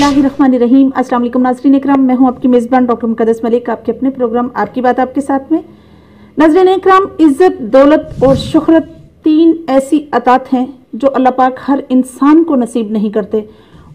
बिस्मिल्लाहिर्रहमानिर्रहीम। अस्सलाम वालेकुम नाज़रीन इकराम, मैं हूं आपकी मेज़बान डॉक्टर मुक़द्दस मलिक, आपके अपने प्रोग्राम आपकी बात आपके साथ में। नाज़रीन इकराम, इज़्ज़त, दौलत और शोहरत तीन ऐसी अतात हैं जो अल्लाह पाक हर इंसान को नसीब नहीं करते,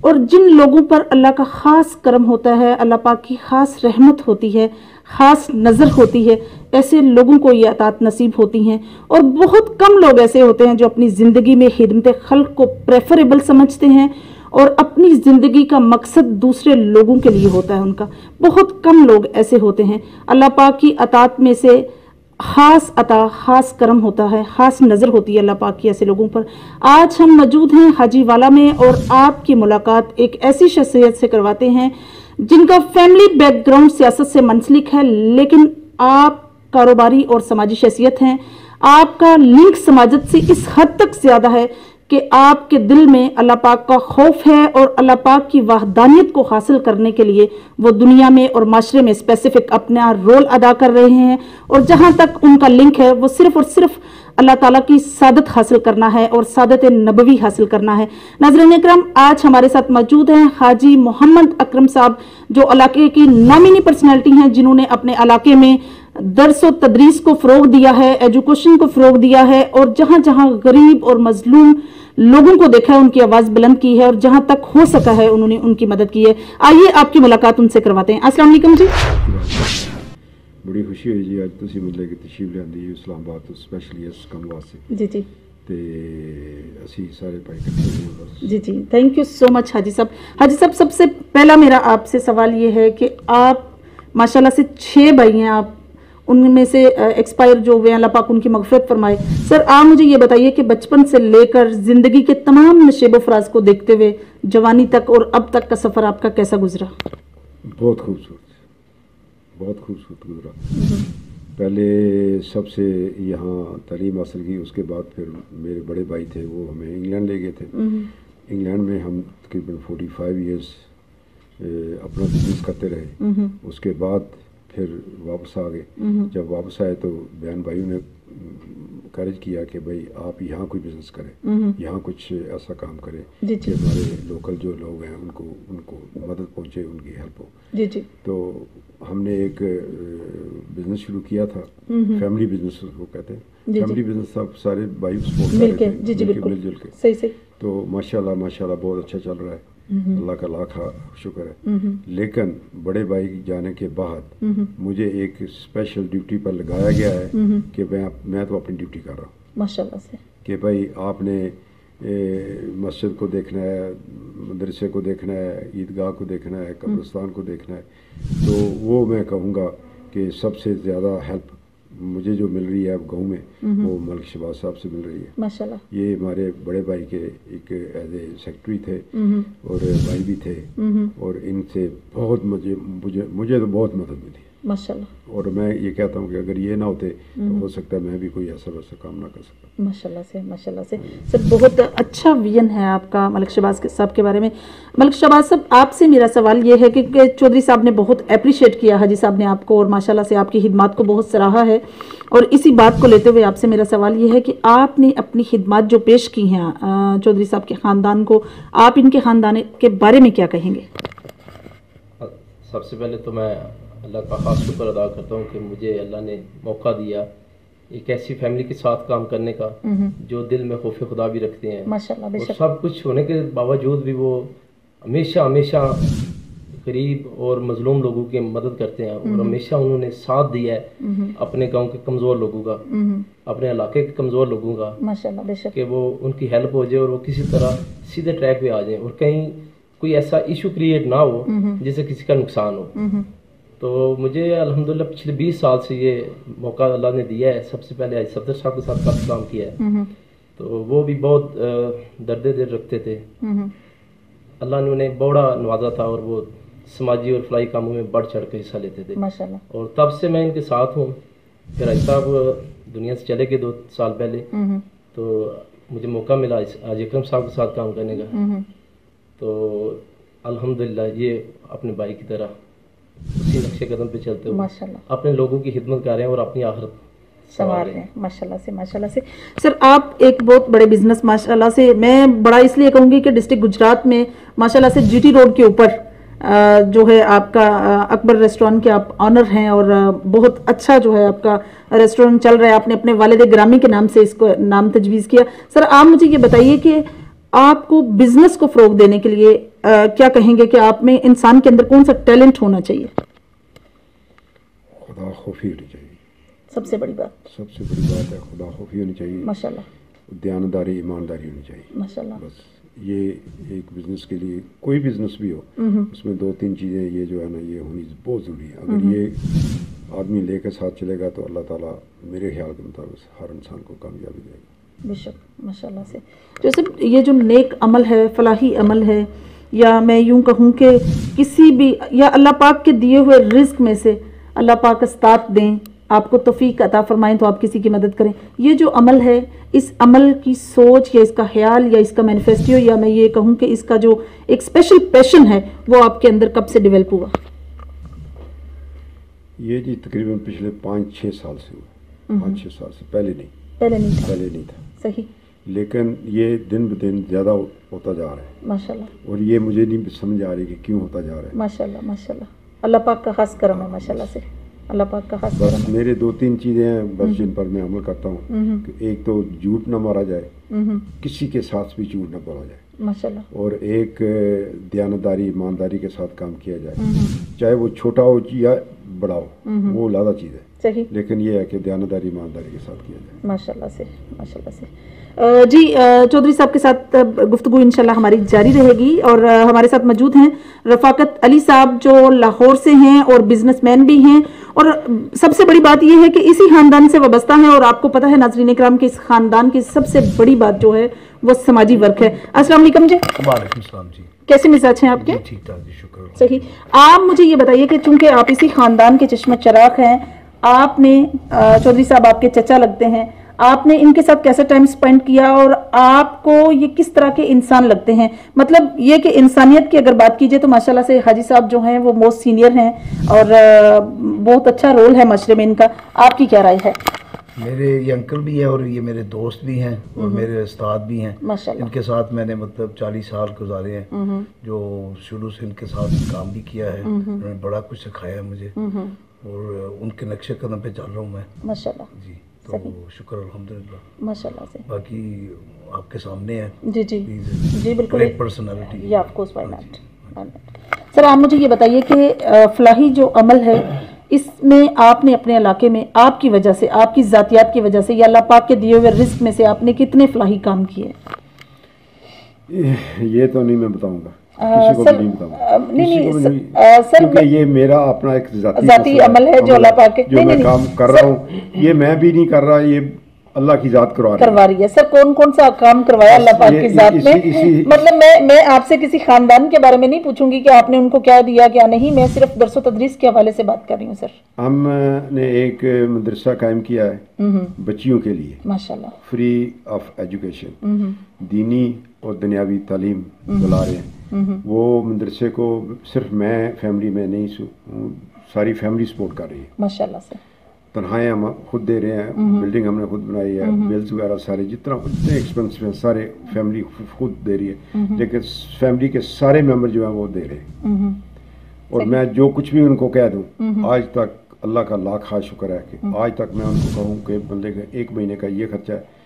और जिन लोगों पर अल्लाह का ख़ास करम होता है, अल्लाह पाक की ख़ास रहमत होती है, ख़ास नज़र होती है, ऐसे लोगों को ये अतात नसीब होती हैं। और बहुत कम लोग ऐसे होते हैं जो अपनी ज़िंदगी में खिदमत खल्क़ को प्रेफरेबल समझते हैं और अपनी ज़िंदगी का मकसद दूसरे लोगों के लिए होता है उनका। बहुत कम लोग ऐसे होते हैं। अल्लाह पाक की अतात में से ख़ास अता, ख़ास करम होता है, ख़ास नज़र होती है अल्लाह पाक की ऐसे लोगों पर। आज हम मौजूद हैं हाजी वाला में और आपकी मुलाकात एक ऐसी शख्सियत से करवाते हैं जिनका फैमिली बैकग्राउंड सियासत से मुंसलिक है, लेकिन आप कारोबारी और समाजी शख्सियत हैं। आपका लिंक समाजत से इस हद तक ज़्यादा है कि आपके दिल में अल्लाह पाक का खौफ है और अल्लाह पाक की वहदानियत को हासिल करने के लिए वो दुनिया में और माशरे में स्पेसिफिक अपना रोल अदा कर रहे हैं। और जहाँ तक उनका लिंक है वो सिर्फ़ और सिर्फ अल्लाह ताला की सादत हासिल करना है और सादत नबवी हासिल करना है। नाज़रीन इकराम, आज हमारे साथ मौजूद हैं हाजी मोहम्मद अकरम साहब, जो इलाके की नामिनी पर्सनैलिटी हैं, जिन्होंने अपने इलाके में दर्स और तदरीस को फ़रोग दिया है, एजुकेशन को फ़रोग दिया है, और जहाँ जहाँ गरीब और मजलूम लोगों को देखा है उनकी आवाज़ बुलंद की है, और जहाँ तक हो सका है उन्होंने उनकी मदद की है। आइए आपकी मुलाकात उनसे करवाते हैं। अस्सलाम वालेकुम जी। बड़ी खुशी हुई जी, अज तुसीं मतलब कि तशरीफ लियांदी इस्लामाबाद तो स्पैशली इस काम वास्ते। जी जी ते असी सारे भाई इकट्ठे हुए बस। जी जी, थैंक यू सो मच हाजी साहब। हाजी साहब, सबसे पहला मेरा आपसे सवाल ये है कि आप माशाल्लाह से 6 भाई हैं, आप उनमें से एक्सपायर जो हुए अल्लाह पाक उनकी मग़फ़िरत फरमाए। सर, आप मुझे ये बताइए कि बचपन से लेकर ज़िंदगी के तमाम नशेब व फराज को देखते हुए जवानी तक और अब तक का सफ़र आपका कैसा गुजरा? बहुत खूबसूरत, बहुत खूबसूरत गुजरा। पहले सबसे यहाँ तालीम हासिल की, उसके बाद फिर मेरे बड़े भाई थे, वो हमें इंग्लैंड ले गए थे। इंग्लैंड में हम तकरीबन 45 ईयर्स अपना बिजनेस करते रहे। उसके बाद फिर वापस आ गए। जब वापस आए तो बहन भाइयों ने करेज किया कि भाई आप यहाँ कोई बिजनेस करें, यहाँ कुछ ऐसा काम करें कि हमारे लोकल जो लोग हैं उनको मदद पहुँचे, उनकी हेल्प हो। जी जी। तो हमने एक बिजनेस शुरू किया था, फैमिली बिजनेस वो कहते हैं। फैमिली बिजनेस सब सारे भाई सपोर्ट कर रहे थे, मिलजुल के। सही सही। तो माशाल्लाह माशाल्लाह बहुत अच्छा चल रहा है, अल्लाह का लाख शुक्र है। लेकिन बड़े भाई जाने के बाद मुझे एक स्पेशल ड्यूटी पर लगाया गया है कि मैं तो अपनी ड्यूटी कर रहा हूँ माशाल्लाह से, कि भाई आपने मस्जिद को देखना है, मदरसे को देखना है, ईदगाह को देखना है, कब्रिस्तान को देखना है। तो वो मैं कहूँगा कि सबसे ज़्यादा हेल्प मुझे जो मिल रही है अब गाँव में वो मलिक शहबाज साहब से मिल रही है माशाल्लाह। ये हमारे बड़े भाई के एक एज ए सेक्रेटरी थे और भाई भी थे, और इनसे बहुत मुझे तो बहुत मदद मिली माशाल्लाह। और मैं ये कहता हूँ कि अगर ये ना होते तो हो सकता है मैं भी कोई ऐसा वैसा काम ना कर सकता। माशाल्लाह से, माशाल्लाह से। सर, बहुत अच्छा विजन है आपका मलिक शहबाज साहब के बारे में। मलिक शहबाज साहब, आपसे मेरा सवाल ये है कि चौधरी साहब ने बहुत अप्रिशिएट किया हाजी साहब ने आपको, और माशाल्लाह से आपकी खिदमत को बहुत सराहा है। और इसी बात को लेते हुए आपसे मेरा सवाल ये है कि आपने अपनी खिदमत जो पेश की हैं चौधरी साहब के ख़ानदान को, आप इनके ख़ानदान के बारे में क्या कहेंगे? सबसे पहले तो मैं अल्लाह का ख़ास शुक्र अदा करता हूँ कि मुझे अल्लाह ने मौका दिया एक ऐसी फैमिली के साथ काम करने का जो दिल में खौफ खुदा भी रखते हैं माशाल्लाह। और सब कुछ होने के बावजूद भी वो हमेशा हमेशा गरीब और मजलूम लोगों की मदद करते हैं, और हमेशा उन्होंने साथ दिया है अपने गांव के कमज़ोर लोगों का, अपने इलाके के कमज़ोर लोगों का माशाल्लाह बेशक, कि वो उनकी हेल्प हो जाए और वो किसी तरह सीधे ट्रैक पे आ जाए और कहीं कोई ऐसा इशू क्रिएट ना हो जिससे किसी का नुकसान हो। तो मुझे अल्हम्दुलिल्लाह पिछले 20 साल से ये मौका अल्लाह ने दिया है। सबसे पहले आज सफदर साहब के साथ काफ़ी काम किया है, तो वो भी बहुत दर्द दिल रखते थे। अल्लाह ने उन्हें बड़ा नवाजा था और वो समाजी और फलाई कामों में बढ़ चढ़ कर हिस्सा लेते थे माशाल्लाह। और तब से मैं इनके साथ हूँ। फिर आज साहब दुनिया से चले गए 2 साल पहले, तो मुझे मौका मिला आज अकरम साहब के साथ काम करने का। तो अल्हम्दुलिल्लाह ये अपने भाई की तरह उसी नक्शे कदम पे चलते हुए माशाल्लाह अपने लोगों की खिदमत कर रहे हैं और अपनी आखिरत संवार रहे हैं माशाल्लाह से। सर आप एक बहुत बड़े बिजनेस माशाल्लाह से, मैं बड़ा इसलिए कहूँगी कि डिस्ट्रिक्ट गुजरात में माशाल्लाह से जीटी रोड के ऊपर जो है आपका अकबर रेस्टोरेंट के आप ऑनर हैं और बहुत अच्छा जो है आपका रेस्टोरेंट चल रहा है। आपने अपने वालिद ग्रामी के नाम से इसको नाम तजवीज़ किया। सर आप मुझे ये बताइए कि आपको बिजनेस को फ़रोग देने के लिए क्या कहेंगे कि आप में इंसान के अंदर कौन सा टैलेंट होना चाहिए? खुदा खौफी होनी चाहिए, सबसे बड़ी बात है खुदा खौफी होनी चाहिए माशाल्लाह, दयानतदारी ईमानदारी होनी चाहिए माशाल्लाह। बस ये एक बिजनेस के लिए, कोई बिजनेस भी हो उसमें 2-3 चीज़ें ये जो है ना ये होनी बहुत ज़रूरी है। अगर ये आदमी लेकर साथ चलेगा तो अल्लाह ताला मेरे ख्याल के मुताबिक हर इंसान को कामयाबी देगा। बेशक माशाल्लाह से। जैसे ये जो नेक अमल है, फलाही अमल है, या मैं यूं कहूँ कि किसी भी या अल्लाह पाक के दिए हुए रिस्क में से अल्लाह पाक इस्तात दें, आपको तौफीक अता फरमाएं तो आप किसी की मदद करें, ये जो अमल है इस अमल की सोच या इसका ख्याल या इसका मैनिफेस्टो या मैं ये कहूँ कि इसका जो एक स्पेशल पैशन है वो आपके अंदर कब से डेवलप हुआ? ये जी तकरीबन पिछले 5-6 साल से हुआ। 5-6 साल से पहले नहीं था सही, लेकिन ये दिन ब दिन ज़्यादा होता जा रहा है माशाल्लाह। और ये मुझे नहीं समझ आ रही कि क्यों होता जा रहा है। माशाल्लाह अल्लाह पाक का खास करम है माशाल्लाह से, अल्लाह पाक का खास करम बस मेरे 2-3 चीज़ें हैं बस जिन पर मैं अमल करता हूँ कि एक तो झूठ ना मारा जाए, किसी के साथ भी झूठ ना बोला जाए माशाल्लाह, और एक दयानतदारी ईमानदारी के साथ काम किया जाए, चाहे वो छोटा हो या बड़ा हो, वो लादा चीज़ है सही, लेकिन ये है कि दयानतदारी ईमानदारी के साथ किया जाए माशाल्लाह से। जी चौधरी साहब के साथ गुफ्तगू इंशाल्लाह हमारी जारी रहेगी और हमारे साथ मौजूद हैं रफ़ाकत अली साहब जो लाहौर से हैं और बिजनेसमैन भी हैं, और सबसे बड़ी बात यह है कि इसी खानदान से वाबस्ता है और आपको पता है नाज़रीन इकराम के इस खानदान की सबसे बड़ी बात जो है वो समाजी वर्क है। अस्सलाम वालेकुम जी। वालेकुम सलाम जी। कैसे मिजाज हैं आपके? ठीक ठाक जी, शुक्र। सही। आप मुझे ये बताइए कि चूंकि आप इसी खानदान के चश्मा चराग हैं, आपने चौधरी साहब आपके चचा लगते हैं, आपने इनके साथ कैसे टाइम स्पेंड किया और आपको ये किस तरह के इंसान लगते हैं? मतलब ये कि इंसानियत की अगर बात कीजिए तो माशाल्लाह से हाजी साहब जो हैं वो मोस्ट सीनियर हैं और बहुत अच्छा रोल है माशरे में इनका, आपकी क्या राय है? मेरे ये अंकल भी है और ये मेरे दोस्त भी हैं और मेरे उस्ताद भी हैं माशाल्लाह। इनके साथ मैंने मतलब 40 साल गुजारे हैं, जो शुरू से इनके साथ काम भी किया है, उन्होंने बड़ा कुछ सिखाया है मुझे और उनके नक्शे कदम पे चल रहा हूँ मैं माशाल्लाह जी। तो शुक्र अल्हम्दुलिल्लाह माशाल्लाह से। बाकी आपके सामने है जी जी जी बिल्कुल एक पर्सनालिटी या of course why not. Sir आप मुझे ये बताइए कि फलाही जो अमल है इसमें आपने अपने इलाके में आपकी वजह से, आपकी ज़ातियात की वजह से या अल्लाह पाक के दिए हुए रिस्क में से आपने कितने फलाही काम किए? ये तो नहीं मैं बताऊंगा, किसी को भी नहीं बताऊंगा। नहीं सर, क्योंकि ये मेरा अपना एक जाती अमल है जो अल्लाह पाक के जो मैं काम कर रहा हूँ, ये मैं भी नहीं कर रहा, ये अल्लाह की जात करवा रही है। सर कौन कौन सा काम करवाया अल्लाह पाक की जात में? मतलब मैं आपसे किसी खानदान के बारे में नहीं पूछूंगी कि आपने उनको क्या दिया क्या नहीं, मैं सिर्फ दरसो तदरीस के हवाले से बात कर रही हूँ। सर हमने एक मदरसा कायम किया है बच्चियों के लिए माशाल्लाह, फ्री ऑफ एजुकेशन, दीनी और दुनियावी तालीम दिला रहे हैं। वो मदरसे को सिर्फ मैं फैमिली में नहीं, सारी फैमिली सपोर्ट कर रही है माशाल्लाह से। तनख्वाहें हम खुद दे रहे हैं, बिल्डिंग हमने खुद बनाई है, बिल्स वगैरह सारे जितने एक्सपेंसिव हैं सारे फैमिली खुद दे रही है, लेकिन फैमिली के सारे मेंबर जो हैं वो दे रहे हैं। और मैं जो कुछ भी उनको कह दूं, आज तक अल्लाह का लाख शुक्र है कि आज तक मैं उनको कहूँ कि बंदे का 1 महीने का ये खर्चा है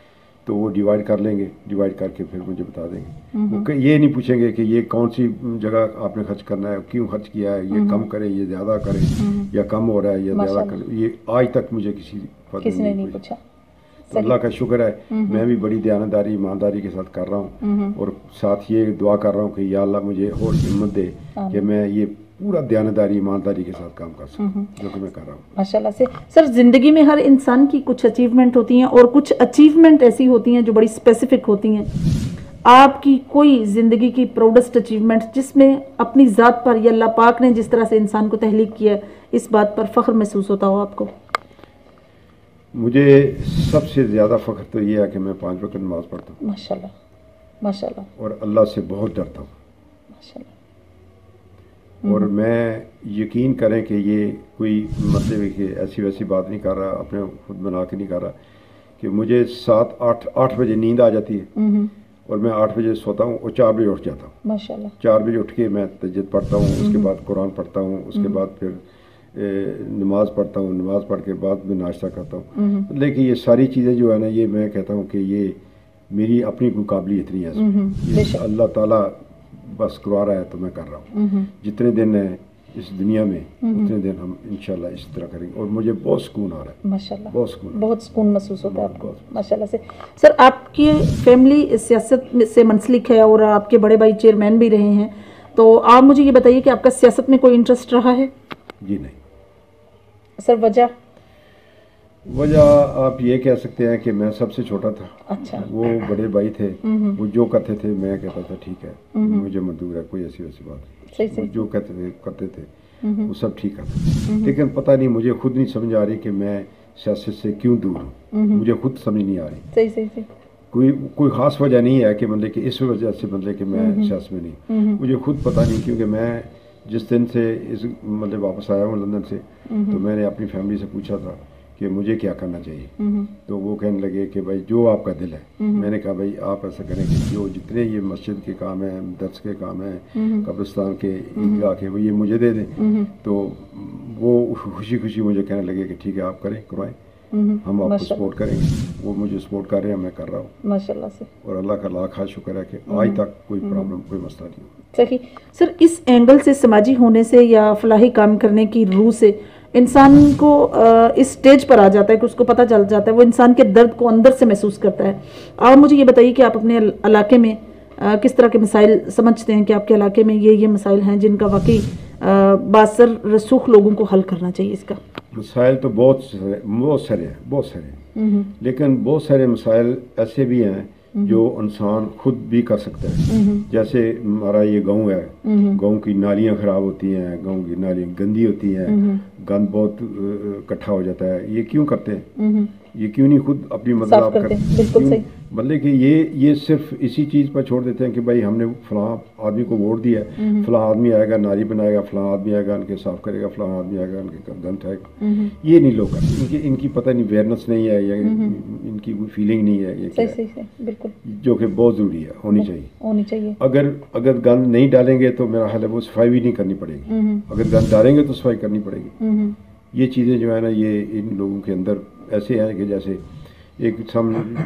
तो वो डिवाइड कर लेंगे, डिवाइड करके फिर मुझे बता देंगे। वो ये नहीं पूछेंगे कि ये कौन सी जगह आपने खर्च करना है, क्यों खर्च किया है, ये कम करें, ये ज़्यादा करें, या कम हो रहा है या ज़्यादा करें, ये आज तक मुझे किसी ने नहीं पूछा। अल्लाह का शुक्र है, मैं भी बड़ी दयानतदारी ईमानदारी के साथ कर रहा हूँ और साथ ये दुआ कर रहा हूँ कि या अल्लाह मुझे और हिम्मत दे कि मैं ये पूरा दयानतदारी ईमानदारी के साथ काम कर सकूं जो कि मैं कर रहा हूँ माशाल्लाह से। सर जिंदगी में हर इंसान की कुछ अचीवमेंट होती हैं और कुछ अचीवमेंट ऐसी होती हैं जो बड़ी स्पेसिफिक होती हैं। आपकी कोई जिंदगी की प्राउडेस्ट अचीवमेंट जिसमें अपनी ज़ात पर या अल्लाह पाक ने जिस तरह से इंसान को तहलीक किया इस बात पर फ़ख्र महसूस होता हो आपको? मुझे सबसे ज़्यादा फ़ख्र तो ये है कि मैं 5 वक्त नमाज़ पढ़ता हूँ माशाल्लाह माशाल्लाह, और अल्लाह से बहुत डरता हूँ माशाल्लाह। اور میں یقین کریں کہ یہ کوئی مطلب ہے کہ ایسی ویسی بات نہیں کر رہا، اپنے خود بنا کے نہیں کر رہا، کہ مجھے 7-8 بجے نیند آ جاتی ہے اور میں 8 بجے سوتا ہوں اور 4 بجے اٹھ جاتا ہوں ماشاءاللہ 4 بجے اٹھ کے میں تہجد پڑھتا ہوں، اس کے بعد قرآن پڑھتا ہوں، اس کے بعد پھر نماز پڑھتا ہوں، نماز پڑھ کے بعد میں ناشتہ کرتا ہوں. لیکن یہ ساری چیزیں جو ہے نا، یہ میں کہتا ہوں کہ یہ میری اپنی کوئی قابلیت نہیں ہے، یہ اللہ تعالیٰ بس کروا رہا ہے تو میں کر رہا ہوں. جتنے دن ہیں اس دنیا میں اتنے دن ہم انشاءاللہ اس طرح کریں گے، اور مجھے بہت سکون آ رہا ہے ماشاءاللہ، بہت سکون محسوس ہوتا ہے آپ کو ماشاءاللہ سے. سر آپ کی فیملی سیاست سے منسلک ہے اور آپ کے بڑے بھائی چیئرمین بھی رہے ہیں، تو آپ مجھے یہ بتائیے کہ آپ کا سیاست میں کوئی انٹرسٹ رہا ہے؟ جی نہیں. سر وجہ آپ یہ کہہ سکتے ہیں کہ میں سب سے چھوٹا تھا. اچھا. وہ بڑے بھائی تھے، وہ جو کرتے تھے میں کہتا تھا ٹھیک ہے، مجھے منظور ہے، کوئی ایسی ویسی بات نہیں. جو کہتے تھے کرتے تھے وہ سب ٹھیک ہے. لیکن پتہ نہیں، مجھے خود نہیں سمجھ آ رہی کہ میں سیاست سے کیوں دور ہوں. مجھے خود سمجھ نہیں آ رہی. صحیح. کوئی خاص وجہ نہیں ہے کہ مطلب کہ اس وجہ سے مطلب کہ میں سیاست میں نہیں. مجھے خود پتہ نہیں، کیونکہ میں جس دن سے مطلب واپس آیا ہوں لندن سے، تو میں نے اپنی فیملی سے پوچھا تھا کہ مجھے کیا کرنا چاہیے. تو وہ کہنے لگے کہ بھائی جو آپ کا دل ہے. میں نے کہا بھائی آپ ایسا کریں کہ جو جتنے یہ مسجد کے کام ہیں، درس کے کام ہیں، قبرستان کے، عیدگاہ کے، وہ یہ مجھے دے دیں. تو وہ خوشی مجھے کہنے لگے کہ ٹھیک ہے آپ کریں، کروائیں، ہم آپ کو سپورٹ کریں گے. وہ مجھے سپورٹ کر رہے ہیں، میں کر رہا ہوں ماشاءاللہ سے. اور اللہ کا لاکھ شکر ہے کہ آج تک کوئی پرابلم، کوئی مسئلہ نہیں ہوا. صحیح. سر اس اینگل سے، سماجی ہونے سے یا فلاحی کام کرنے کی روح سے انسان کو اس سٹیج پر آ جاتا ہے کہ اس کو پتہ چل جاتا ہے، وہ انسان کے درد کو اندر سے محسوس کرتا ہے. آپ مجھے یہ بتائیے کہ آپ اپنے علاقے میں کس طرح کے مسائل سمجھتے ہیں کہ آپ کے علاقے میں یہ مسائل ہیں جن کا واقعی باثر رسوخ لوگوں کو حل کرنا چاہیے؟ اس کا مسائل تو بہت سارے ہیں، لیکن بہت سارے مسائل ایسے بھی ہیں جو انسان خود بھی کر سکتا ہے. جیسے ہمارا یہ گاؤں ہے، گاؤں کی نالیاں خراب ہوتی ہیں، گاؤں کی نالیاں گندی ہوتی ہیں، گند بہت اکٹھا ہو جاتا ہے. یہ کیوں کرتے ہیں؟ یہ کیوں نہیں خود اپنی مدد آپ کرتے ہیں؟ مطلب کہ یہ صرف اسی چیز پر چھوڑ دیتے ہیں کہ بھائی ہم نے فلاں آدمی کو ووٹ دیا ہے، فلاں آدمی آئے گا نالی بنائے گا، فلاں آدمی آئے گا ان کے صاف کرے گا، فلاں آدمی آئے گا ان کے گند اٹھائے گا. یہ نہیں لوگ کرتے. ان کی پتہ نہیں اویئرنیس نہیں ہے، یا ان کی کوئی فیلنگ نہیں ہے. یہ بالکل جو کہ بہت ضروری ہے، ہونی چاہیے. اگر گند نہیں ڈالیں گے تو میرا خیال ہے وہ صفائی بھی نہیں کرنی پڑے گی. اگر گند ڈالیں گے تو صفائی کرنی پڑے گی. یہ چیزیں جو ہے نا، یہ ان لوگوں کے اندر ایسے ہیں کہ جیسے ایک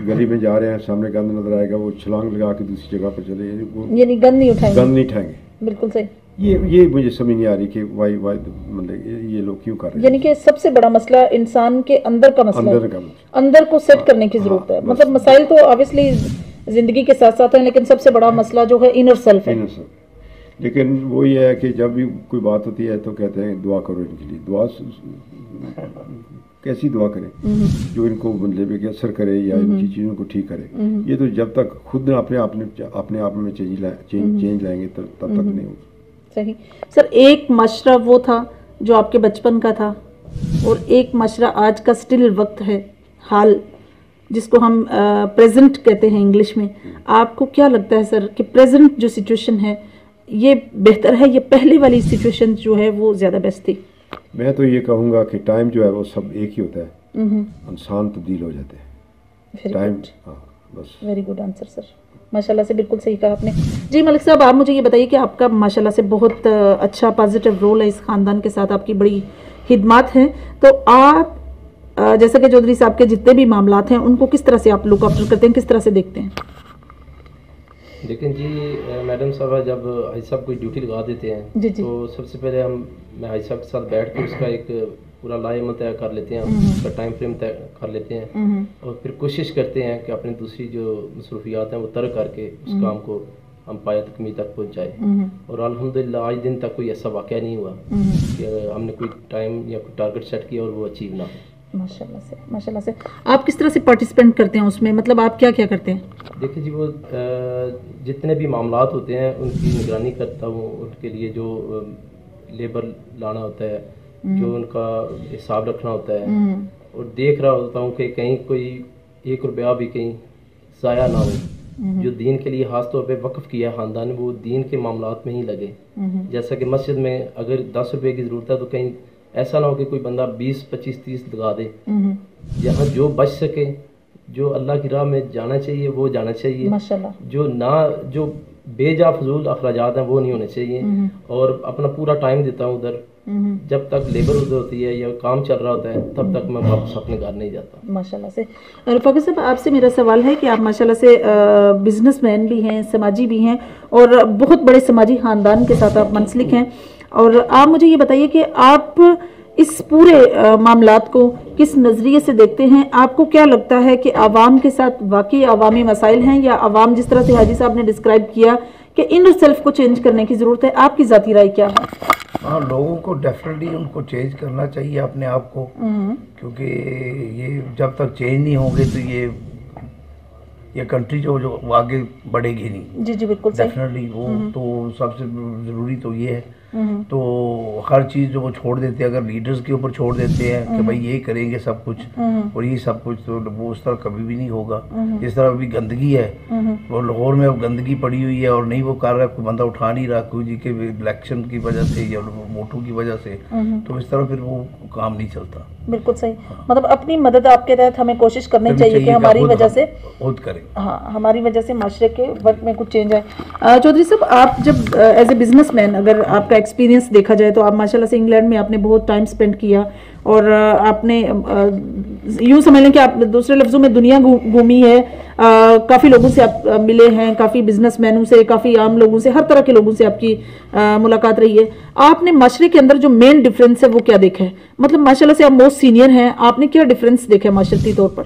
گلی میں جا رہے ہیں، سامنے گند نظر آئے گا، وہ چھلانگ لگا کے دوسری جگہ پر چلے، یعنی گند نہیں اٹھائیں گے. بالکل صحیح. یہ مجھے سمجھ نہیں آ رہی کہ مطلب یہ لوگ کیوں کر رہے ہیں. یعنی کہ سب سے بڑا مسئلہ انسان کے اندر کا مسئلہ ہے، اندر کو سیٹ کرنے کی ضرورت ہے. مطلب مسائل تو آبویسلی زندگی کے ساتھ ساتھ ہیں، لیکن سب سے بڑا مسئلہ جو ہے انر سیلف ہے. لیکن وہ یہ ہے کہ جب بھی کوئی بات ہوتی ہے تو کہتے ہیں دعا کرو ان کے لیے. دعا کیسی دعا کریں جو ان کو مطلب کہ اثر کرے یا ان کی چیزوں کو ٹھیک کرے؟ یہ تو جب تک خود اپنے آپ میں چینج لائیں گے تب تک نہیں ہوگا. صحیح. سر ایک معاشرہ وہ تھا جو آپ کے بچپن کا تھا، اور ایک معاشرہ آج کا سٹل وقت ہے، حال جس کو ہم پریزنٹ کہتے ہیں انگلش میں. آپ کو کیا لگتا ہے سر کہ پریزنٹ جو سچویشن ہے یہ بہتر ہے یا پہلے والی سچویشن جو ہے وہ زیادہ بیسٹ تھی؟ میں تو یہ کہوں گا کہ ٹائم جو ہے وہ سب ایک ہی ہوتا ہے، انسان تبدیل ہو جاتے ہیں. ٹائم. بس. ویری گڈ آنسر سر، ماشاءاللہ سے بالکل صحیح کہا آپ نے. جی ملک صاحب، آپ مجھے یہ بتائیے کہ آپ کا ماشاءاللہ سے بہت اچھا پازیٹیو رول ہے اس خاندان کے ساتھ، آپ کی بڑی خدمات ہیں. تو آپ جیسا کہ چودھری صاحب کے جتنے بھی معاملات ہیں ان کو کس طرح سے آپ لک آفٹر کرتے ہیں، کس طرح سے دیکھتے ہیں؟ لیکن جی میڈم صاحبہ جب حاج صاحب کوئی ڈیوٹی لگا دیتے ہیں تو سب سے پہلے میں حاج صاحب کے ساتھ بیٹھ کے اس کا ایک پورا لائحہ عمل طے کر لیتے ہیں، اس کا ٹائم فریم طے کر لیتے ہیں، اور پھر کوشش کرتے ہیں کہ اپنی دوسری جو مصروفیات ہیں وہ ترک کر کے اس کام کو ہم پایہ تکمیل تک پہنچائیں. اور الحمدللہ آج دن تک کوئی ایسا واقعہ نہیں ہوا کہ ہم نے کوئی ٹائم یا کوئی ٹارگٹ سیٹ کیا اور وہ اچیو نہ ہو. ماشاءاللہ سے. آپ کس طرح سے پارٹیسپینٹ کرتے ہیں اس میں، مطلب آپ کیا کیا کرتے ہیں؟ دیکھیں جی، وہ جتنے بھی معاملات ہوتے ہیں ان کی نگرانی کرتا ہوں، ان کے لیے جو لیبر لانا ہوتا ہے، جو ان کا حساب رکھنا ہوتا ہے، اور دیکھ رہا ہوتا ہوں کہ کہیں کوئی 1 روپیہ بھی کہیں ضائع نہ ہو. جو دین کے لیے خاص طور پہ وقف کیا ہے خاندان نے، وہ دین کے معاملات میں ہی لگے. جیسا کہ مسجد میں اگر 10 روپے کی ضرورت ہے تو کہیں ایسا نہ ہو کہ کوئی بندہ 20 25 30 لگا دے. جہاں جو بچ سکے، جو اللہ کی راہ میں جانا چاہیے وہ جانا چاہیے، جو بے جا فضول اخراجات ہیں وہ نہیں ہونے چاہیے. اور اپنا پورا ٹائم دیتا ہوں ادھر، جب تک لیبر ادھر ہوتی ہے یا کام چل رہا ہوتا ہے تب تک میں واپس اپنے گھر نہیں جاتا. ماشاءاللہ سے. رفاقت صاحب، آپ سے میرا سوال ہے کہ آپ ماشاءاللہ سے بزنس مین بھی ہیں، سماجی بھی ہیں، اور بہت بڑے سماجی خاندان کے ساتھ آپ منسلک ہیں. اور آپ مجھے یہ بتائیے کہ آپ اس پورے معاملات کو کس نظریے سے دیکھتے ہیں؟ آپ کو کیا لگتا ہے کہ عوام کے ساتھ واقعی عوامی مسائل ہیں، یا عوام جس طرح سے حاجی صاحب نے ڈسکرائب کیا کہ انر سیلف کو چینج کرنے کی ضرورت ہے؟ آپ کی ذاتی رائے کیا ہے؟ ہاں، لوگوں کو ڈیفینیٹلی ان کو چینج کرنا چاہیے اپنے آپ کو، کیونکہ یہ جب تک چینج نہیں ہوں گے تو یہ کنٹری جو آگے بڑھے گی نہیں. جی بالکل ڈیفینیٹلی وہ تو سب سے ضروری تو یہ ہے. تو ہر چیز جو وہ چھوڑ دیتے ہیں، اگر لیڈرز کے اوپر چھوڑ دیتے ہیں کہ بھائی یہ کریں گے سب کچھ اور یہ سب کچھ، تو وہ اس طرح کبھی بھی نہیں ہوگا. اس طرح ابھی گندگی ہے، اور لاہور میں اب گندگی پڑی ہوئی ہے اور نہیں وہ کر رہا، کوئی بندہ اٹھا نہیں رہا، کوئی جی کے الیکشن کی وجہ سے یا ووٹوں کی وجہ سے، تو اس طرح پھر وہ کام نہیں چلتا. بالکل صحیح. مطلب اپنی مدد آپ کے تحت ہمیں کوشش کرنی چاہیے کہ ہماری وجہ سے خود کریں. ہاں، ہماری وجہ سے معاشرے کے ورک میں کچھ چینج آئے. چودھری صاحب، آپ جب ایز اے بزنس مین، اگر آپ کا ایکسپیرینس دیکھا جائے تو آپ ماشاءاللہ سے انگلینڈ میں آپ نے بہت ٹائم سپینڈ کیا، اور آپ نے یوں سمجھ لیں کہ آپ دوسرے لفظوں میں دنیا گھومی ہے. کافی لوگوں سے آپ ملے ہیں، کافی بزنس مینوں سے، کافی عام لوگوں سے، ہر طرح کے لوگوں سے آپ کی ملاقات رہی ہے. آپ نے معاشرے کے اندر جو مین ڈفرینس ہے وہ کیا دیکھا ہے؟ مطلب ماشاءاللہ سے آپ موسٹ سینئر ہیں، آپ نے کیا ڈفرینس دیکھا ہے معاشرتی طور پر؟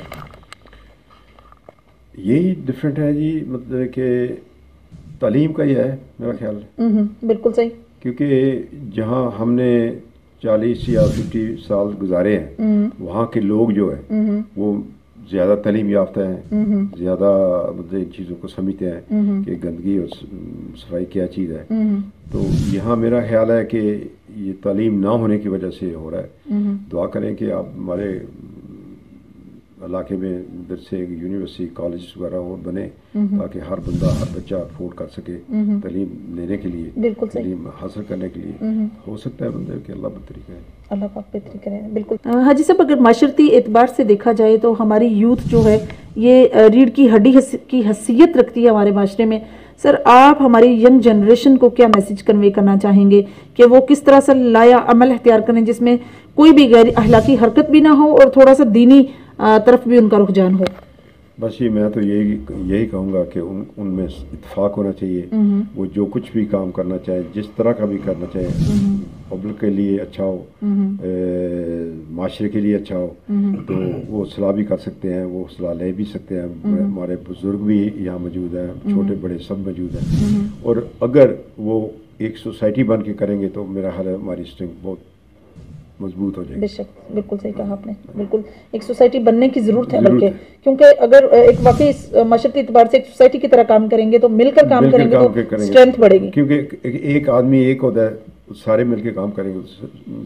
یہی ڈفرینٹ ہے جی، مطلب کہ تعلیم کا یہ ہے میرا خیال. بالکل صحیح. کیونکہ جہاں ہم نے 40 یا 50 سال گزارے ہیں، وہاں کے لوگ جو ہیں وہ زیادہ تعلیم یافتہ ہیں، زیادہ مطلب ان چیزوں کو سمجھتے ہیں کہ گندگی اور صفائی کیا چیز ہے. تو یہاں میرا خیال ہے کہ یہ تعلیم نہ ہونے کی وجہ سے ہو رہا ہے. دعا کریں کہ آپ ہمارے علاقے میں ادھر سے یونیورسٹی کالج وغیرہ اور بنے تاکہ ہر بندہ ہر بچہ افورڈ کر سکے تعلیم لینے کے لیے، تعلیم حاصل کرنے کے لیے. ہو سکتا ہے بندے کہ اللہ بہتری کرے، اللہ پاک بہتری کرے. بالکل. حاجی صاحب، اگر معاشرتی اعتبار سے دیکھا جائے تو ہماری یوتھ جو ہے یہ ریڑھ کی ہڈی کی حیثیت رکھتی ہے ہمارے معاشرے میں. سر، آپ ہماری ینگ جنریشن کو کیا میسج کنوے کرنا چاہیں گے کہ وہ کس طرح سے لایا عمل اختیار کریں جس میں کوئی بھی غیر اخلاقی حرکت بھی نہ ہو اور تھوڑا سا دینی طرف بھی ان کا رجحان ہو؟ بس میں تو یہی کہوں گا کہ ان میں اتفاق ہونا چاہیے. وہ جو کچھ بھی کام کرنا چاہیں، جس طرح کا بھی کرنا چاہیں، پبلک کے لیے اچھا ہو، معاشرے کے لیے اچھا ہو، تو وہ صلاح بھی کر سکتے ہیں، وہ صلاح لے بھی سکتے ہیں. ہمارے بزرگ بھی یہاں موجود ہیں، چھوٹے بڑے سب موجود ہیں. اور اگر وہ ایک سوسائٹی بن کے کریں گے تو میرا خیال ہے ہماری اسٹرینتھ بہت مضبوط ہو جائے گی. بے شک، بالکل صحیح کہا آپ نے. بالکل ایک سوسائٹی بننے کی ضرورت ہے، بلکہ کیونکہ اگر ایک واقعی معاشرتی اعتبار سے ایک سوسائٹی کی طرح کام کریں گے تو مل کر کام کریں گے تو اسٹرینتھ بڑھے گی. کیونکہ ایک آدمی ایک ہوتا ہے، سارے مل کے کام کریں گے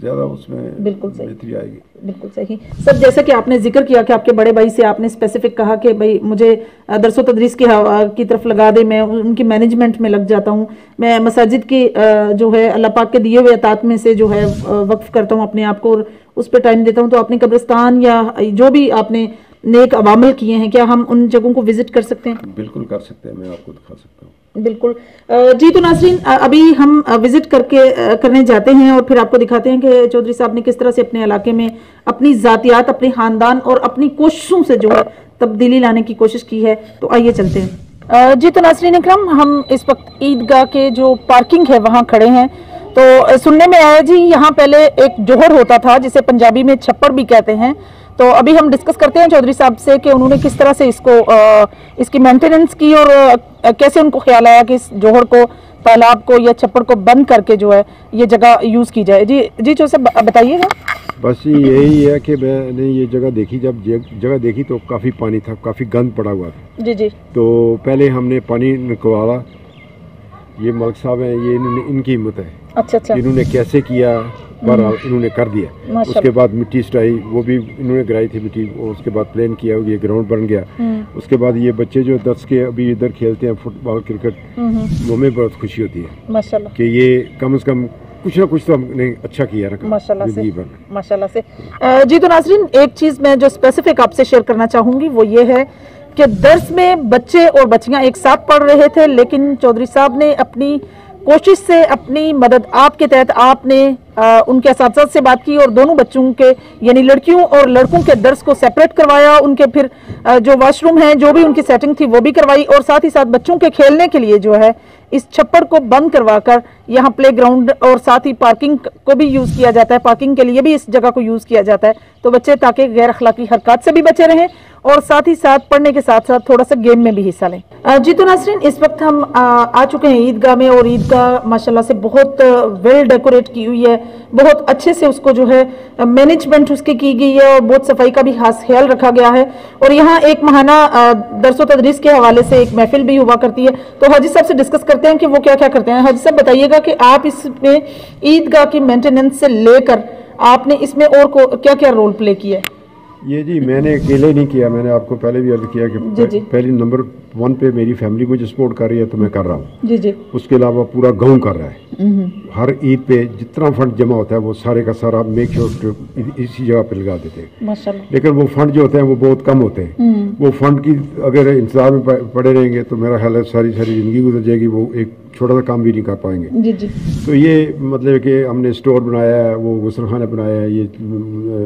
زیادہ اس میں بہتری آئے گی. بالکل صحیح. سر، جیسا کہ آپ نے ذکر کیا کہ آپ کے بڑے بھائی سے آپ نے اسپیسیفک کہا کہ بھائی مجھے درس و تدریس کی طرف لگا دے، میں ان کی مینجمنٹ میں لگ جاتا ہوں، میں مساجد کی جو ہے اللہ پاک کے دیے ہوئے عطات میں سے جو ہے وقف کرتا ہوں اپنے آپ کو اور اس پہ ٹائم دیتا ہوں. تو اپنے قبرستان یا جو بھی آپ نے نیک عوامل کیے ہیں، کیا ہم ان جگہوں کو وزٹ کر سکتے ہیں؟ بالکل کر سکتے ہیں، میں آپ کو دکھا سکتا ہوں. بالکل. جی، تو ناظرین، ابھی ہم وزٹ کرنے جاتے ہیں اور پھر آپ کو دکھاتے ہیں کہ چودھری صاحب نے کس طرح سے اپنے علاقے میں اپنی ذاتیات، اپنے خاندان اور اپنی کوششوں سے جو ہے تبدیلی لانے کی کوشش کی ہے. تو آئیے چلتے ہیں. جی، تو ناظرین اکرام، ہم اس وقت عیدگاہ کے جو پارکنگ ہے وہاں کھڑے ہیں. تو سننے میں آیا جی یہاں پہلے ایک جوہر ہوتا تھا جسے پنجابی میں چھپڑ بھی کہتے ہیں. تو ابھی ہم ڈسکس کرتے ہیں چودھری صاحب سے کہ انہوں نے کس طرح سے اس کی مینٹیننس کی اور کیسے ان کو خیال آیا کہ اس جوہر کو، تالاب کو یا چھپڑ کو بند کر کے جو ہے یہ جگہ یوز کی جائے. جی چودھری صاحب بتائیے گا. بس یہی ہے کہ میں نے یہ جگہ دیکھی، جب جگہ دیکھی تو کافی پانی تھا، کافی گند پڑا ہوا تھا. جی. تو پہلے ہم نے پانی نکوالا. یہ ملک صاحب ہیں، یہ ان کی ہمت ہے. अच्छा अच्छा, इन्होंने कैसे किया, बहरहाल इन्होंने कर दिया। उसके बाद मिट्टी स्टाई वो भी इन्होंने गिराई थी मिट्टी, और उसके बाद प्लेन किया, ये ग्राउंड बन गया। उसके बाद ये बच्चे जो 10 के अभी इधर खेलते हैं फुटबॉल क्रिकेट, वो में बहुत खुशी होती है माशाल्लाह कि ये कम से कम कुछ ना कुछ तो हमने अच्छा किया ना माशाल्लाह से, जिंदगी भर। माशाल्लाह से। जी तो नाज़रीन, एक चीज़ मैं जो स्पेसिफिक आपसे शेयर करना चाहूँगी वो ये है कि दर्स में बच्चे और बच्चियाँ एक साथ पढ़ रहे थे, लेकिन चौधरी साहब ने अपनी कोशिश से, अपनी मदद आपके तहत आपने उनके असातिज़ा से बात की और दोनों बच्चों के यानी लड़कियों और लड़कों के दर्स को सेपरेट करवाया, उनके फिर जो वॉशरूम है जो भी उनकी सेटिंग थी वो भी करवाई, और साथ ही साथ बच्चों के खेलने के लिए जो है इस छप्पड़ को बंद करवाकर यहाँ प्ले ग्राउंड और साथ ही पार्किंग को भी यूज़ किया जाता है, पार्किंग के लिए भी इस जगह को यूज़ किया जाता है, तो बच्चे ताकि गैर अखलाकी हरकत से भी बचे रहें और साथ ही साथ पढ़ने के साथ साथ थोड़ा सा गेम में भी हिस्सा लें। जी तो नाज़रीन, इस वक्त हम आ चुके हैं ईदगाह में, और ईदगाह माशाल्लाह से बहुत वेल डेकोरेट की हुई है, बहुत अच्छे से उसको जो है मैनेजमेंट उसकी की गई है और बहुत सफाई का भी खास ख्याल रखा गया है। और यहाँ एक माहाना दरसो तदरीस के हवाले से एक महफिल भी हुआ करती है, तो हाजी साहब से डिस्कस करते हैं कि वो क्या क्या करते हैं। हाजी साहब बताइएगा कि आप इसमें ईदगाह की मेंटेनेंस से लेकर आपने इसमें और को क्या क्या रोल प्ले किया है? ये जी मैंने अकेले नहीं किया, मैंने आपको पहले भी अर्ज किया कि पहले नंबर 1 पे मेरी फैमिली मुझे सपोर्ट कर रही है तो मैं कर रहा हूँ जी जी। उसके अलावा पूरा गांव कर रहा है। हर ईद पे जितना फंड जमा होता है वो सारे का सारा मेक श्योर इसी जगह पे लगा देते हैं माशाल्लाह। लेकिन वो फंड जो होते हैं वो बहुत कम होते हैं। वो फंड की अगर इंतजार में पड़े रहेंगे तो मेरा ख्याल है सारी जिंदगी गुजर जाएगी, वो एक छोटा सा काम भी नहीं कर पाएंगे जी जी। तो ये मतलब कि हमने स्टोर बनाया है, वो गुसल खाना बनाया है, ये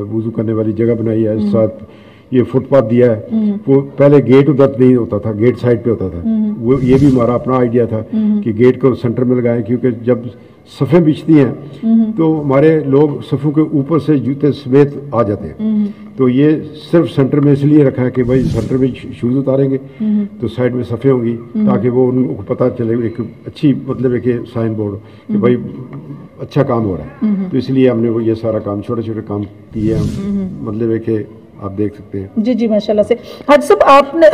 वुज़ू करने वाली जगह बनाई है, साथ ये फुटपाथ दिया है। वो पहले गेट उधर नहीं होता था, गेट साइड पे होता था। वो ये भी हमारा अपना आइडिया था कि गेट को सेंटर में लगाएं, क्योंकि जब सफ़ें बिछती हैं तो हमारे लोग सफ़ों के ऊपर से जूते समेत आ जाते हैं। तो ये सिर्फ सेंटर में इसलिए रखा है कि भाई सेंटर में शूज़ उतारेंगे तो साइड में सफ़ें होंगी ताकि वो उनको पता चले, एक अच्छी मतलब है कि साइन बोर्ड कि भाई अच्छा काम हो रहा है। तो इसलिए हमने वो ये सारा काम छोटे छोटे काम किए हैं, मतलब है कि आप देख सकते हैं। जी जी माशाल्लाह से। हाजी साहब आपने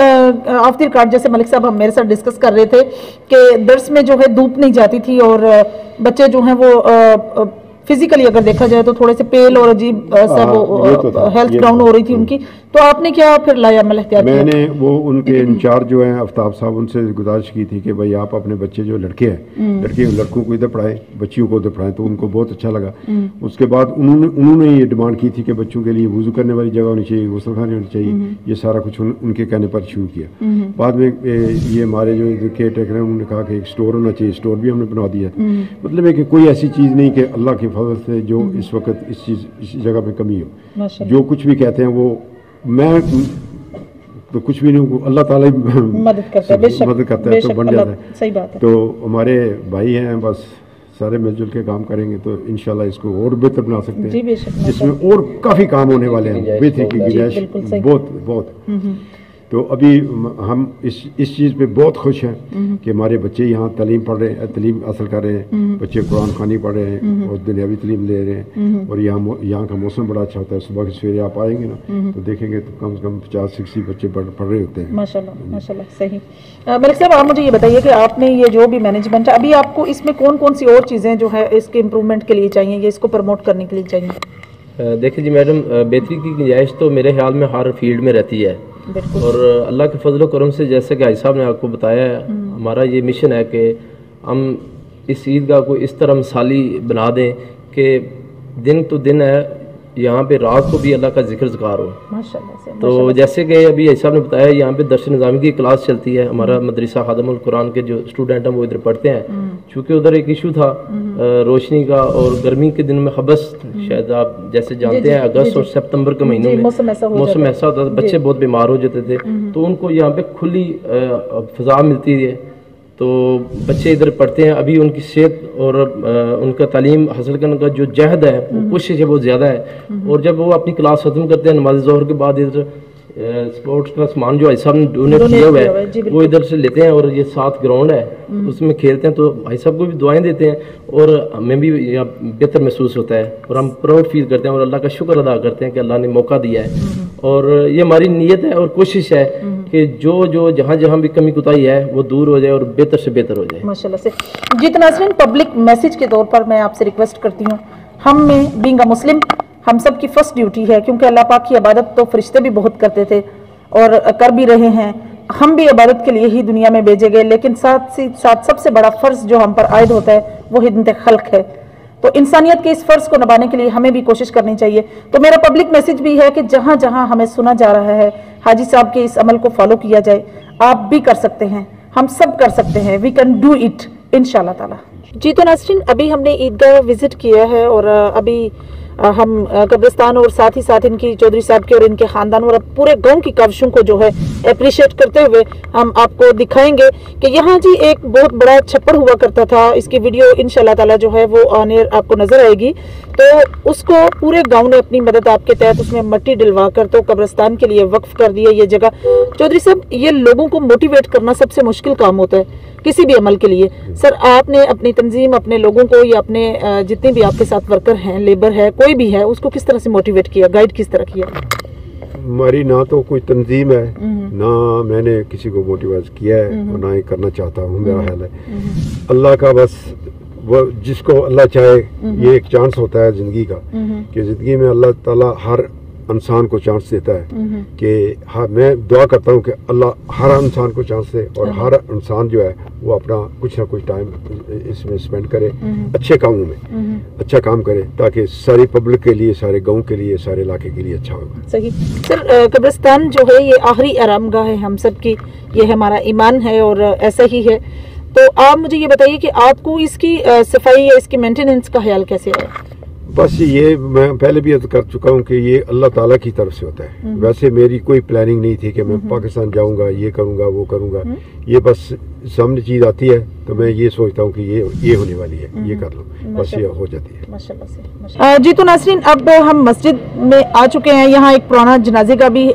आखिर कार्ड जैसे मलिक साहब हम मेरे साथ डिस्कस कर रहे थे कि दर्स में जो है धूप नहीं जाती थी और बच्चे जो हैं वो फिजिकली अगर देखा जाए तो थोड़े से पेल और अजीब सा वो हेल्थ डाउन हो रही थी उनकी, तो आपने क्या फिर लाया अमल एहतियात? मैंने वो उनके इंचार्ज जो हैं आफ्ताब साहब, उनसे गुजारिश की थी कि भाई आप अपने बच्चे जो लड़के हैं लड़कों को इधर पढ़ाएं, बच्चियों को उधर पढ़ाएं, तो उनको बहुत अच्छा लगा। उसके बाद उन्होंने ये डिमांड की थी कि बच्चों के लिए वुज़ू करने वाली जगह होनी चाहिए, गुस्लखाने होनी चाहिए, ये सारा कुछ उनके कहने पर शुरू किया। बाद में ये हमारे जो केयर टेकर हैं उन्होंने कहा कि एक स्टोर होना चाहिए, स्टोर भी हमने बनवा दिया। मतलब है कि कोई ऐसी चीज़ नहीं कि अल्लाह के फजल से जो इस वक्त इस जगह पे कमी हो। जो कुछ भी कहते हैं वो मैं तो कुछ भी नहीं, अल्लाह ताला मदद करता है तो बन जाता है। सही बात है। तो हमारे भाई हैं, बस सारे मिलजुल के काम करेंगे तो इंशाल्लाह इसको और बेहतर बना सकते हैं। जी बेशक, इसमें और काफ़ी काम होने वाले हैं, बेहतरी की गुंजाइश बहुत। तो अभी हम इस चीज़ पे बहुत खुश हैं कि हमारे बच्चे यहाँ तालीम पढ़ रहे हैं, तालीम हासिल कर रहे हैं, बच्चे कुरान खानी पढ़ रहे हैं और दुनियावी तालीम ले रहे हैं। और यहाँ का मौसम बड़ा अच्छा होता है, सुबह के सवेरे आप आएंगे ना तो देखेंगे तो कम से कम 50-60 बच्चे पढ़ रहे होते हैं। माशाल्लाह माशाल्लाह। सही। मलिक साहब आप मुझे ये बताइए कि आपने ये जो भी मैनेजमेंट है, अभी आपको इसमें कौन कौन सी और चीज़ें जो है इसके इम्प्रूवमेंट के लिए चाहिए या इसको प्रमोट करने के लिए चाहिए? देखिए जी मैडम, बेहतरी की गुंजाइश तो मेरे ख्याल में हर फील्ड में रहती है और अल्लाह के फजल करम से जैसे कि भाई साहब ने आपको बताया है, हमारा ये मिशन है कि हम इस ईदगाह को इस तरह मिसाली बना दें कि दिन तो दिन है, यहाँ पे रात को भी अल्लाह का जिक्र ज़िकार हो माशाल्लाह से। तो जैसे कि अभी भाई साहब ने बताया यहाँ पे दर्स निज़ामी की क्लास चलती है, हमारा मदरसा खादमुल कुरान के जो स्टूडेंट हैं वो इधर पढ़ते हैं। चूँकि उधर एक इशू था रोशनी का और गर्मी के दिन में हबस, शायद आप जैसे जानते हैं अगस्त और सितंबर के महीनों में मौसम ऐसा होता था, बच्चे बहुत बीमार हो जाते थे, तो उनको यहाँ पे खुली फ़ज़ा मिलती है तो बच्चे इधर पढ़ते हैं। अभी उनकी सेहत और उनका तालीम हासिल करने का जो जहद है, वो कोशिश है बहुत ज़्यादा है। और जब वो अपनी क्लास ख़त्म करते हैं नमाज ज़ोहर के बाद इधर स्पोर्ट्स का सामान जो भाई साहब ने डोनेट किया हुआ है वो इधर से लेते हैं और ये 7 ग्राउंड है उसमें खेलते हैं, तो भाई साहब को भी दुआएं देते हैं और हमें भी यहाँ बेहतर महसूस होता है और हम प्राउड फील करते हैं और अल्लाह का शुक्र अदा करते हैं कि अल्लाह ने मौका दिया है। और ये हमारी नीयत है और कोशिश है कि जो जहाँ जहाँ भी कमी कुताही है वो दूर हो जाए और बेहतर से बेहतर हो जाए माशाल्लाह से। जी तो नाज़रीन, पब्लिक मैसेज के तौर पर मैं आपसे रिक्वेस्ट करती हूँ, हम में बीइंग अ मुस्लिम हम सब की फर्स्ट ड्यूटी है, क्योंकि अल्लाह पाक की इबादत तो फरिश्ते भी बहुत करते थे और कर भी रहे हैं, हम भी इबादत के लिए ही दुनिया में भेजे गए, लेकिन साथ ही साथ सबसे बड़ा फ़र्ज जो हम पर आयद होता है वो हिदमत खल्क है। तो इंसानियत के इस फ़र्ज को निभाने के लिए हमें भी कोशिश करनी चाहिए। तो मेरा पब्लिक मैसेज भी है कि जहाँ जहाँ हमें सुना जा रहा है हाजी साहब के इस अमल को फॉलो किया जाए। आप भी कर सकते हैं, हम सब कर सकते हैं, वी कैन डू इट इंशाल्लाह ताला। जी तो नाज़रीन, अभी हमने ईदगाह विजिट किया है और अभी हम कब्रिस्तान और साथ ही साथ इनकी चौधरी साहब के और इनके ख़ानदान और पूरे गांव की काविशों को जो है अप्रिशिएट करते हुए हम आपको दिखाएंगे कि यहाँ जी एक बहुत बड़ा छप्पर हुआ करता था। इसकी वीडियो इंशाल्लाह ताला जो है वो ऑन एयर आपको नजर आएगी। तो उसको पूरे गांव ने अपनी मदद आपके तहत उसमें मिट्टी डलवा कर तो कब्रिस्तान के लिए वक्फ कर दिया ये जगह। चौधरी साहब, ये लोगों को मोटिवेट करना सबसे मुश्किल काम होता है किसी भी अमल के लिए। सर, आपने अपनी तंजीम, अपने लोगों को या अपने जितने भी आपके साथ वर्कर हैं, लेबर है, कोई भी है, उसको किस तरह से मोटिवेट किया, गाइड किस तरह किया? हमारी ना तो कोई तंजीम है, ना मैंने किसी को मोटिवेट किया है और ना ही करना चाहता हूँ। मेरा ख्याल है अल्लाह का, बस वो जिसको अल्लाह चाहे, ये एक चांस होता है ज़िंदगी का कि ज़िंदगी में अल्लाह ताला हर इंसान को चांस देता है कि हाँ, मैं दुआ करता हूँ कि अल्लाह हर इंसान को चांस दे और हर इंसान जो है वो अपना कुछ ना कुछ टाइम इसमें स्पेंड करे, अच्छे कामों में अच्छा काम करे, ताकि सारी पब्लिक के लिए, सारे गांव के लिए, सारे इलाके के लिए अच्छा होगा। सही। सर, कब्रिस्तान जो है ये आखिरी आरामगाह है हम सब की, ये हमारा ईमान है और ऐसा ही है। तो आप मुझे ये बताइए कि आपको इसकी सफाई या इसकी मेंटेनेंस का ख्याल कैसे आया? बस ये मैं पहले भी अर्ज कर चुका हूँ कि ये अल्लाह ताला की तरफ से होता है। वैसे मेरी कोई प्लानिंग नहीं थी कि मैं पाकिस्तान जाऊँगा, ये करूँगा, वो करूँगा। ये बस सामने चीज़ आती है तो मैं ये सोचता हूँ कि ये होने वाली है, ये कर लो, बस ये हो जाती है। माशाल्लाह से। जी तो नाज़रीन, अब हम मस्जिद में आ चुके हैं। यहाँ एक पुराना जनाजे का भी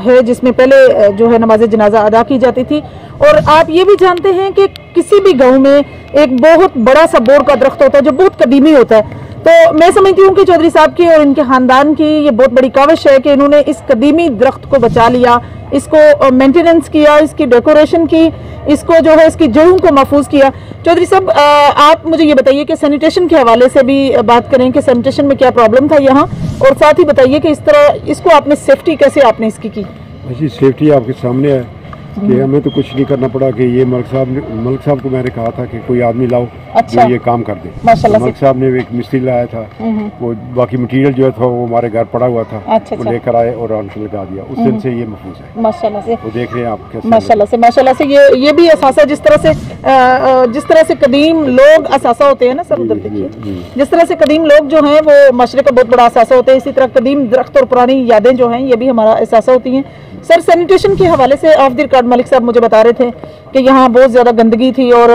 है जिसमें पहले जो है नमाज जनाजा अदा की जाती थी। और आप ये भी जानते हैं कि किसी भी गाँव में एक बहुत बड़ा सा बोर का दरख्त होता है जो बहुत कदीमी होता है। तो मैं समझती हूँ कि चौधरी साहब की और इनके खानदान की ये बहुत बड़ी काविश है कि इन्होंने इस कदीमी दरख्त को बचा लिया, इसको मेंटेनेंस किया, इसकी डेकोरेशन की, इसको जो है इसकी जड़ों को महफूज किया। चौधरी साहब, आप मुझे ये बताइए कि सैनिटेशन के हवाले से भी बात करें कि सैनिटेशन में क्या प्रॉब्लम था यहाँ, और साथ ही बताइए कि इस तरह इसको आपने सेफ्टी कैसे आपने इसकी की? ऐसी सेफ्टी आपके सामने है कि हमें तो कुछ नहीं करना पड़ा कि ये मलिक साहब को मैंने कहा था कि कोई आदमी लाओ जो ये काम कर दे। माशाल्लाह मलिक साहब ने एक मिस्त्री लाया था, वो बाकी मटेरियल जो था वो हमारे घर पड़ा हुआ था, वो लेकर आए और आंसू लगा दिया। उस दिन से ये महफूज है माशाल्लाह से। वो देख रहे हैं आप कैसे माशाल्लाह से ये भी असासा जिस तरह से कदीम लोग असासा होते हैं ना सर, उधर देखिए जिस तरह से कदीम लोग जो हैं वो माशरे का बहुत बड़ा असासा होते हैं, इसी तरह कदीम दरख्त और पुरानी यादें जो हैं ये भी हमारा असासा होती हैं। सर, सैनिटेशन के हवाले से ऑफ द रिकॉर्ड मलिक साहब मुझे बता रहे थे कि यहाँ बहुत ज़्यादा गंदगी थी और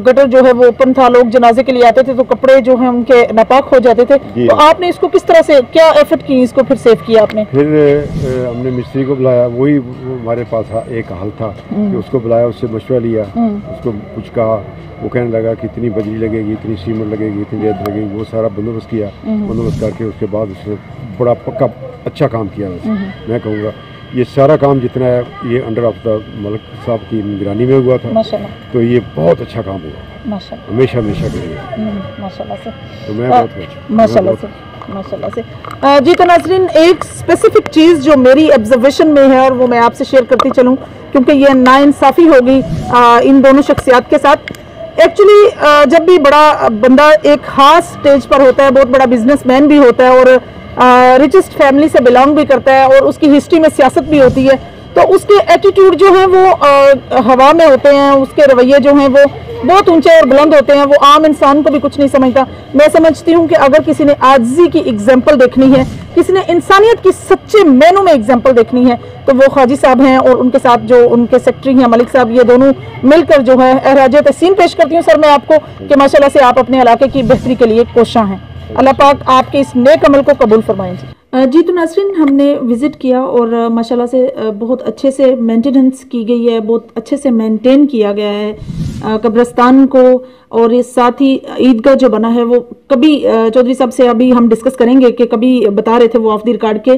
गटर जो है वो ओपन था, लोग जनाजे के लिए आते थे तो कपड़े जो हैं उनके नापाक हो जाते थे। तो आपने इसको किस तरह से, क्या एफर्ट की, इसको फिर सेव किया आपने? फिर हमने मिस्त्री को बुलाया, वही हमारे पास एक हल था कि उसको बुलाया, उससे मशवरा लिया, उसको कुछ कहा, वो कहने लगा कि इतनी बजरी लगेगी, इतनी सीमेंट लगेगी, इतनी रेत लगेगी, वो सारा बंदोबस्त किया। बंदोबस्त करके उसके बाद उसने बड़ा पक्का अच्छा काम किया। मैं कहूँगा ये सारा काम जितना है ये अंडर ऑफ द मलिक साहब की निगरानी में हुआ था, तो ये बहुत अच्छा काम हुआ, हमेशा करेंगे माशाल्लाह से। तो मैं बहुत माशाल्लाह से। जी तो नाज़रीन, एक स्पेसिफिक चीज़ जो मेरी ऑब्जर्वेशन में है और वो मैं आपसे शेयर करती चलूँ, क्योंकि ये नाइंसाफ़ी होगी इन दोनों शख्सियात के साथ। एक्चुअली जब भी बड़ा बंदा एक खास स्टेज पर होता है, बहुत बड़ा बिजनेसमैन भी होता है और रिचेस्ट फैमिली से बिलोंग भी करता है और उसकी हिस्ट्री में सियासत भी होती है, तो उसके एटीट्यूड जो हैं वो हवा में होते हैं, उसके रवैये जो हैं वो बहुत ऊंचे और बुलंद होते हैं, वो आम इंसान को भी कुछ नहीं समझता। मैं समझती हूँ कि अगर किसी ने आजिज़ी की एग्जाम्पल देखनी है, किसी ने इंसानियत की सच्चे मैनों में एग्जाम्पल देखनी है, तो वो हाजी साहब हैं और उनके साथ जो उनके सेक्रेटरी हैं मलिक साहब, ये दोनों मिलकर जो है एहराज तहसीन पेश करती हूँ सर मैं आपको कि माशाल्लाह से आप अपने इलाके की बेहतरी के लिए कोशां हैं। अल्लाह पाक आपके इस नेक अमल को कबूल फरमाएं। जी तो नाज़रीन, हमने विज़िट किया और माशाल्लाह से बहुत अच्छे से मेंटेनेंस की गई है, बहुत अच्छे से मेंटेन किया गया है कब्रिस्तान को। और ये साथ ही ईदगाह जो बना है वो कभी चौधरी साहब से अभी हम डिस्कस करेंगे कि कभी बता रहे थे वो ऑफ द रिकॉर्ड के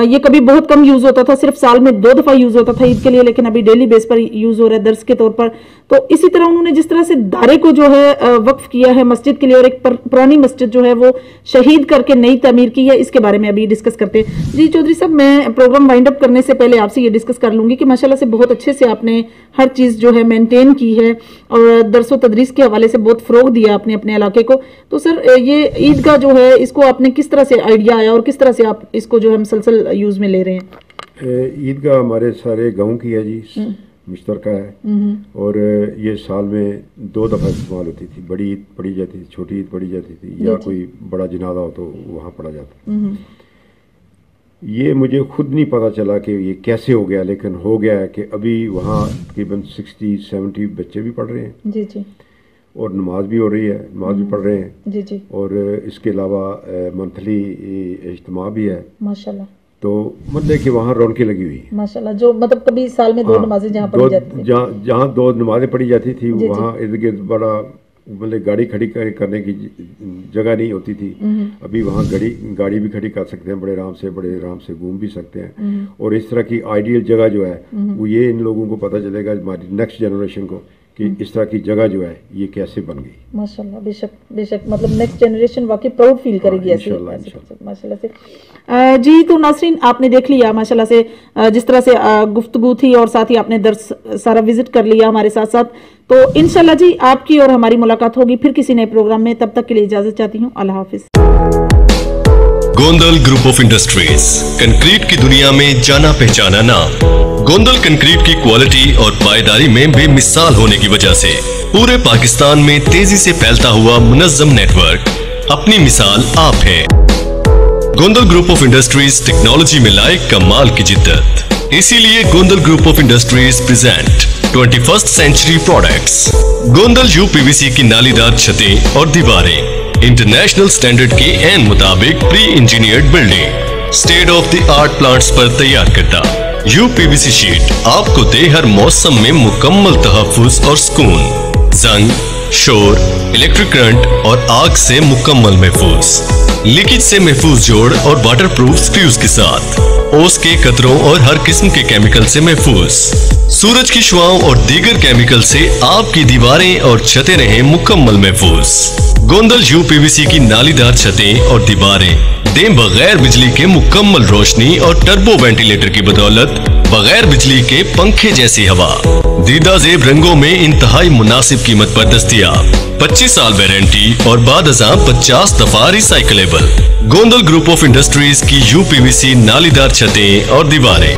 ये कभी बहुत कम यूज़ होता था, सिर्फ साल में 2 दफ़ा यूज़ होता था ईद के लिए, लेकिन अभी डेली बेस पर यूज़ हो रहा है दर्स के तौर पर। तो इसी तरह उन्होंने जिस तरह से दारे को जो है वक्फ किया है मस्जिद के लिए, और एक पुरानी मस्जिद जो है वो शहीद करके नई तमीर की है, इसके बारे में अभी डिस्कस करते हैं। जी चौधरी साहब, मैं प्रोग्राम वाइंड अप करने से पहले आपसे ये डिस्कस कर लूँगी कि माशाल्लाह से बहुत अच्छे से आपने हर चीज़ जो है मेनटेन की है और दरसो तदरीस के हवाले से बहुत फ़रोग दिया आपने अपने इलाके को। तो सर, ये ईदगाह जो है इसको आपने किस तरह से आइडिया आया और किस तरह से आप इसको जो है मुसलसल यूज़ में ले रहे हैं? ईदगाह हमारे सारे गाँव की है जी, मुश्तरका है, और ये साल में 2 दफ़ा इस्तेमाल होती थी। बड़ी ईद पढ़ी जाती थी, छोटी ईद पढ़ी जाती थी, या कोई बड़ा जनाजा हो तो वहाँ पढ़ा जाता। ये मुझे खुद नहीं पता चला कि ये कैसे हो गया, लेकिन हो गया है कि अभी वहाँ तकरीबन 60-70 बच्चे भी पढ़ रहे हैं जी जी, और नमाज भी हो रही है, नमाज भी पढ़ रहे हैं जी जी, और इसके अलावा मंथली इज्तिमा भी है माशाल्लाह। तो मतलब कि वहाँ रौनकें लगी हुई है माशाल्लाह। जो मतलब कभी साल में 2 नमाजें जहाँ पढ़ी जाती थी, जहाँ 2 नमाजें पढ़ी जाती थी वहाँ इर्द गिर्द बड़ा मतलब गाड़ी खड़ी करने की जगह नहीं होती थी। अभी वहाँ गाड़ी भी खड़ी कर सकते हैं, बड़े आराम से घूम भी सकते हैं। और इस तरह की आइडियल जगह जो है वो ये इन लोगों को पता चलेगा, हमारी नेक्स्ट जनरेशन को, कि इस तरह की जगह जो है ये कैसे बन गई। माशाल्लाह, बेशक मतलब नेक्स्ट जनरेशन वाकई प्राउड फील करेगी ऐसे माशाल्लाह से। जी तो नाज़रीन, आपने देख लिया माशाल्लाह से जिस तरह से गुफ्तगू थी और साथ ही आपने दर्स सारा विजिट कर लिया हमारे साथ साथ। तो इंशाल्लाह जी आपकी और हमारी मुलाकात होगी फिर किसी नए प्रोग्राम में, तब तक के लिए इजाजत चाहती हूँ। अल्लाह हाफिज। Gondal group of industries, concrete की दुनिया में जाना पहचाना नाम। गोंदल कंक्रीट की क्वालिटी और पायदारी में बेमिसाल होने की वजह से पूरे पाकिस्तान में तेजी से फैलता हुआ मुनज़्ज़म नेटवर्क अपनी मिसाल आप है। Gondal group of industries technology में लाए कमाल की जिद्दत, इसीलिए Gondal group of industries present 21st century products. Gondal UPVC की नालीदार छतें और दीवारें, इंटरनेशनल स्टैंडर्ड के एन मुताबिक pre engineered building, state of the art plants पर तैयार करता यूपीवीसी शीट आपको दे हर मौसम में मुकम्मल तहफ़्फ़ुज़ और सुकून, जंग, शोर, इलेक्ट्रिक करंट और आग से मुकम्मल महफूज, लीकेज से महफूज जोड़ और वाटर प्रूफ स्क्रूज के साथ, ओस के कतरों और हर किस्म के केमिकल से महफूज, सूरज की शुआओं और दीगर केमिकल से आपकी दीवारें और छतें रहें मुकम्मल महफूज। गोंदल यूपीवीसी की नालीदार छतें और दीवारें दें बगैर बिजली के मुकम्मल रोशनी और टर्बो वेंटिलेटर की बदौलत बगैर बिजली के पंखे जैसी हवा, दीदा जेब रंगों में इंतहाई मुनासिब कीमत पर दस्तयाब, 25 साल वारंटी और बाद अज़ां 50 दफा recyclable. Gondal group of industries की यूपीवीसी नालीदार छतें और दीवारें।